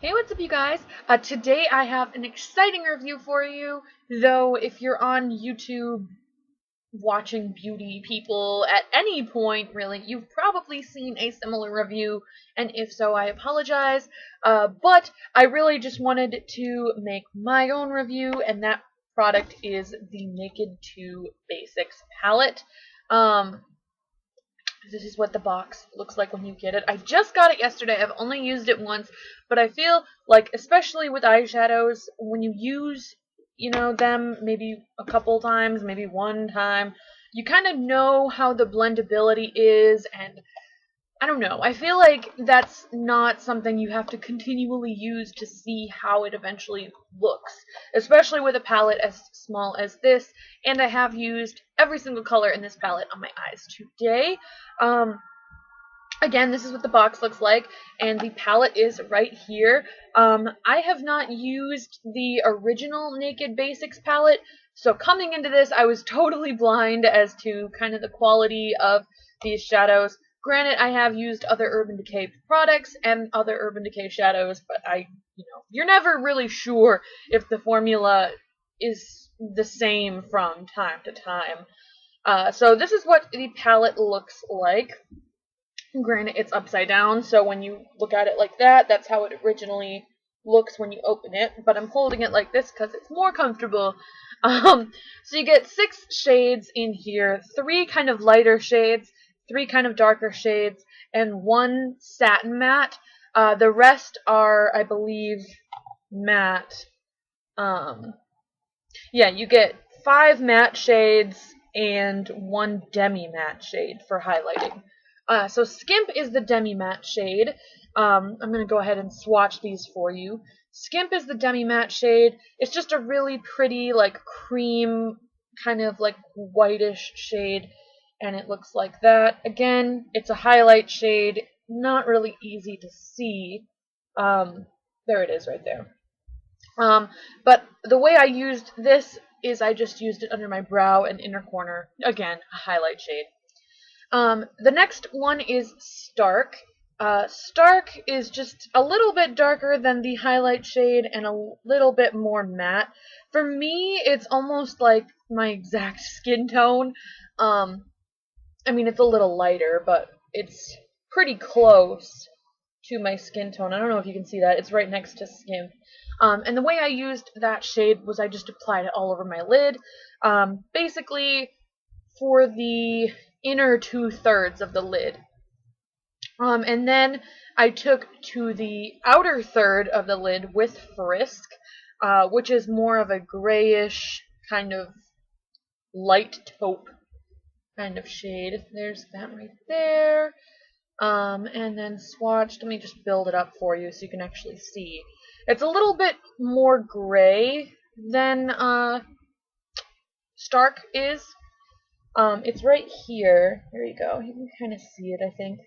Hey, what's up, you guys? Today I have an exciting review for you, though if you're on YouTube watching beauty people at any point, really, you've probably seen a similar review, and if so, I apologize. But I really just wanted to make my own review, and that product is the Naked Basics palette. Um, this is what the box looks like when you get it. I just got it yesterday. I've only used it once, but I feel like, especially with eyeshadows, when you use, them maybe a couple times, maybe one time, you kind of know how the blendability is, and I don't know. I feel like that's not something you have to continually use to see how it eventually looks, especially with a palette as small as this, and I have used every single color in this palette on my eyes today. Um, Again, this is what the box looks like, and the palette is right here. I have not used the original Naked Basics palette, so coming into this, I was totally blind as to kind of the quality of these shadows. Granted, I have used other Urban Decay products and other Urban Decay shadows, but you're never really sure if the formula is the same from time to time. So this is what the palette looks like. Granted, it's upside down, so when you look at it like that, that's how it originally looks when you open it, but I'm holding it like this because it's more comfortable. So you get 6 shades in here, 3 kind of lighter shades, 3 kind of darker shades, and 1 satin matte. The rest are, I believe, matte. Yeah, you get 5 matte shades and 1 demi-matte shade for highlighting. So Skimp is the demi-matte shade. I'm going to go ahead and swatch these for you. Skimp is the demi-matte shade. It's just a really pretty, like, cream, kind of, like, whitish shade, and it looks like that. Again, it's a highlight shade, not really easy to see. There it is right there. But the way I used this is I just used it under my brow and inner corner. Again, a highlight shade. The next one is Stark. Stark is just a little bit darker than the highlight shade and a little bit more matte. For me, it's almost like my exact skin tone. I mean, it's a little lighter, but it's pretty close to my skin tone. I don't know if you can see that. It's right next to skin. And the way I used that shade was I just applied it all over my lid. Basically, for the inner 2/3 of the lid. And then I took to the outer third of the lid with Frisk, which is more of a grayish kind of light taupe kind of shade. There's that right there. And then swatched. Let me just build it up for you so you can actually see. It's a little bit more gray than Stark is. It's right here. There you go. You can kind of see it, I think.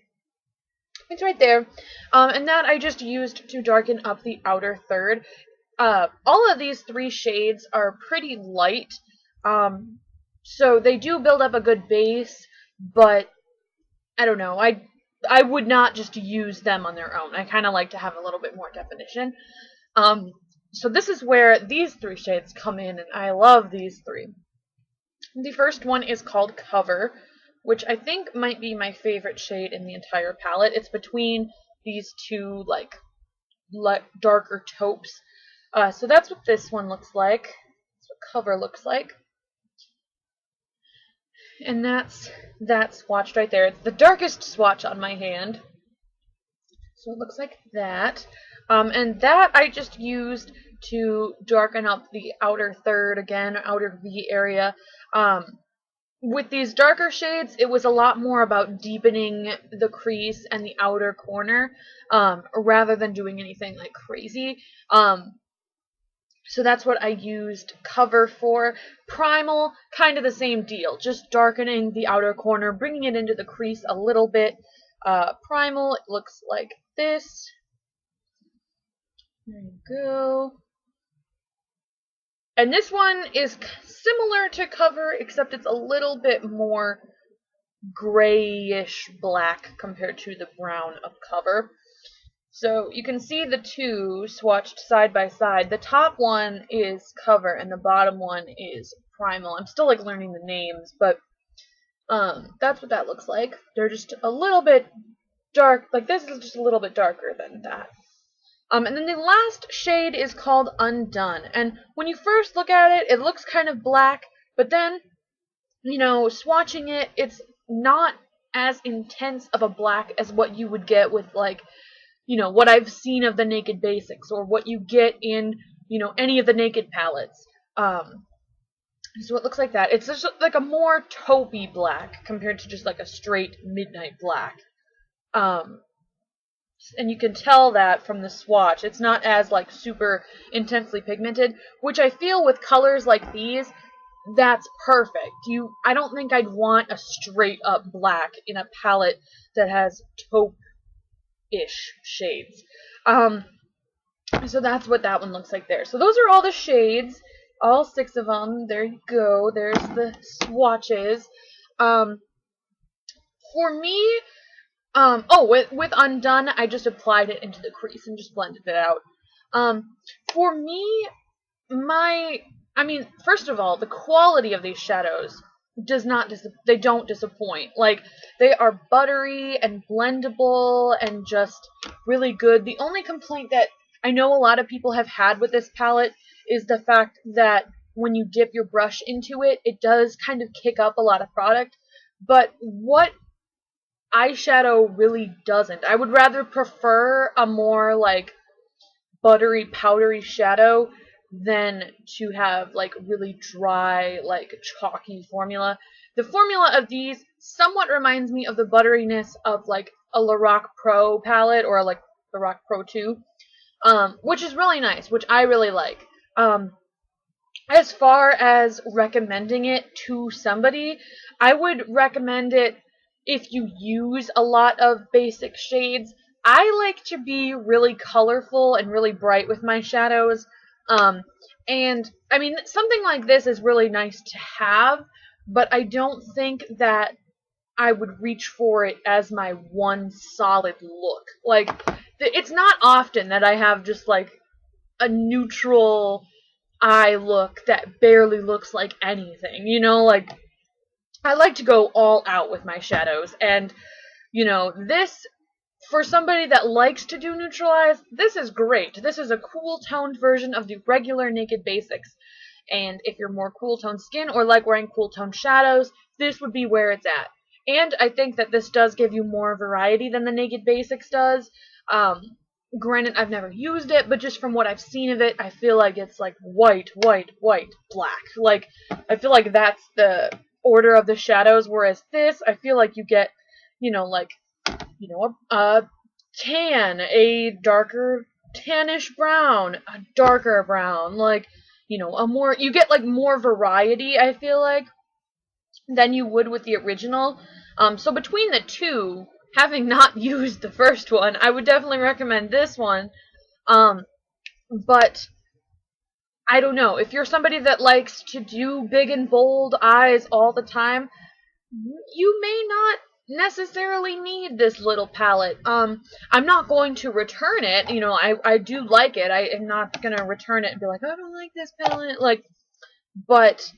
It's right there. And that I just used to darken up the outer third. All of these 3 shades are pretty light. So they do build up a good base, but I don't know. I would not just use them on their own. I kind of like to have a little bit more definition. So this is where these 3 shades come in, and I love these 3. The first one is called Cover, which I think might be my favorite shade in the entire palette. It's between these 2, like darker taupes. So that's what this one looks like. That's what Cover looks like. And that's that swatched right there. It's the darkest swatch on my hand. So it looks like that. And that I just used to darken up the outer third, again, outer V area. With these darker shades, it was a lot more about deepening the crease and the outer corner, rather than doing anything like crazy. So that's what I used Cover for. Primal, kind of the same deal, just darkening the outer corner, bringing it into the crease a little bit. Primal, it looks like this. There you go. And this one is similar to Cover, except it's a little bit more grayish black compared to the brown of Cover. So you can see the two swatched side by side. The top one is Cover and the bottom one is Primal. I'm still like learning the names, but that's what that looks like. They're just a little bit dark. Like this is just a little bit darker than that. And then the last shade is called Undone. And when you first look at it, it looks kind of black, but then, you know, swatching it, it's not as intense of a black as what you would get with, like, you know, what I've seen of the Naked Basics or what you get in, you know, any of the Naked palettes. So it looks like that. It's just like a more taupey black compared to just like a straight midnight black. And you can tell that from the swatch. It's not as like super intensely pigmented, which I feel with colors like these, that's perfect. I don't think I'd want a straight up black in a palette that has taupe-ish shades. So that's what that one looks like there. So those are all the shades, all 6 of them. There you go. There's the swatches. For me, with Undone, I just applied it into the crease and just blended it out. For me, first of all, the quality of these shadows they don't disappoint. Like, they are buttery and blendable and just really good. The only complaint that I know a lot of people have had with this palette is the fact that when you dip your brush into it, it does kind of kick up a lot of product. But what eyeshadow really doesn't. I would rather prefer a more like buttery, powdery shadow than to have like really dry, like chalky formula. The formula of these somewhat reminds me of the butteriness of like a Lorac Pro palette or like Lorac Pro 2, which is really nice, which I really like. As far as recommending it to somebody, I would recommend it if you use a lot of basic shades. I like to be really colorful and really bright with my shadows. And I mean, something like this is really nice to have, but I don't think that I would reach for it as my one solid look. Like, it's not often that I have just like a neutral eye look that barely looks like anything, you know, like, I like to go all out with my shadows, and, you know, this, for somebody that likes to do neutral eyes, this is great. This is a cool toned version of the regular Naked Basics, and if you're more cool toned skin or like wearing cool toned shadows, this would be where it's at. And I think that this does give you more variety than the Naked Basics does. Granted, I've never used it, but just from what I've seen of it, I feel like it's like white, white, white, black. Like, I feel like that's the order of the shadows, whereas this, I feel like you get, you know, like, you know, a tan, a darker tannish brown, a darker brown, like, you know, you get like more variety, I feel like, than you would with the original. So between the two, having not used the first one, I would definitely recommend this one. But I don't know, if you're somebody that likes to do big and bold eyes all the time, you may not necessarily need this little palette. I'm not going to return it. You know, I do like it. I am not going to return it and be like, I don't like this palette. Like, but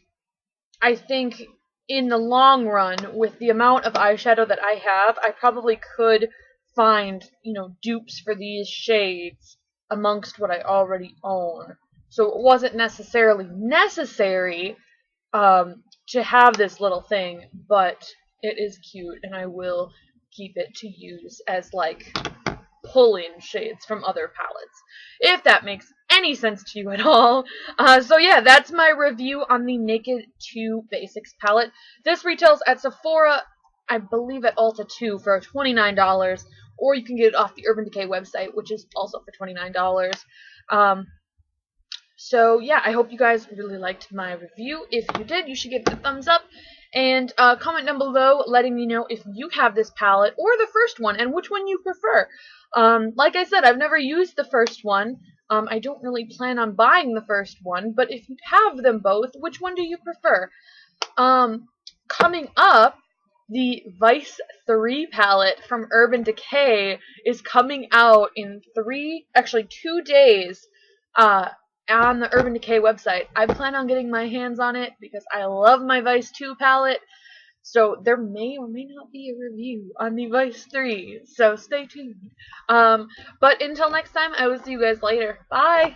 I think in the long run, with the amount of eyeshadow that I have, I probably could find, you know, dupes for these shades amongst what I already own. So it wasn't necessarily necessary to have this little thing, but it is cute, and I will keep it to use as, like, pull-in shades from other palettes, if that makes any sense to you at all. So yeah, that's my review on the Naked 2 Basics palette. This retails at Sephora, I believe at Ulta 2 for $29, or you can get it off the Urban Decay website, which is also for $29. So yeah, I hope you guys really liked my review. If you did, you should give it a thumbs up. And comment down below letting me know if you have this palette or the first one and which one you prefer. Like I said, I've never used the first one. I don't really plan on buying the first one, but if you have them both, which one do you prefer? Coming up, the Vice 3 palette from Urban Decay is coming out in 2 days, on the Urban Decay website. I plan on getting my hands on it because I love my Vice 2 palette. So there may or may not be a review on the Vice 3, so stay tuned. But until next time, I will see you guys later. Bye!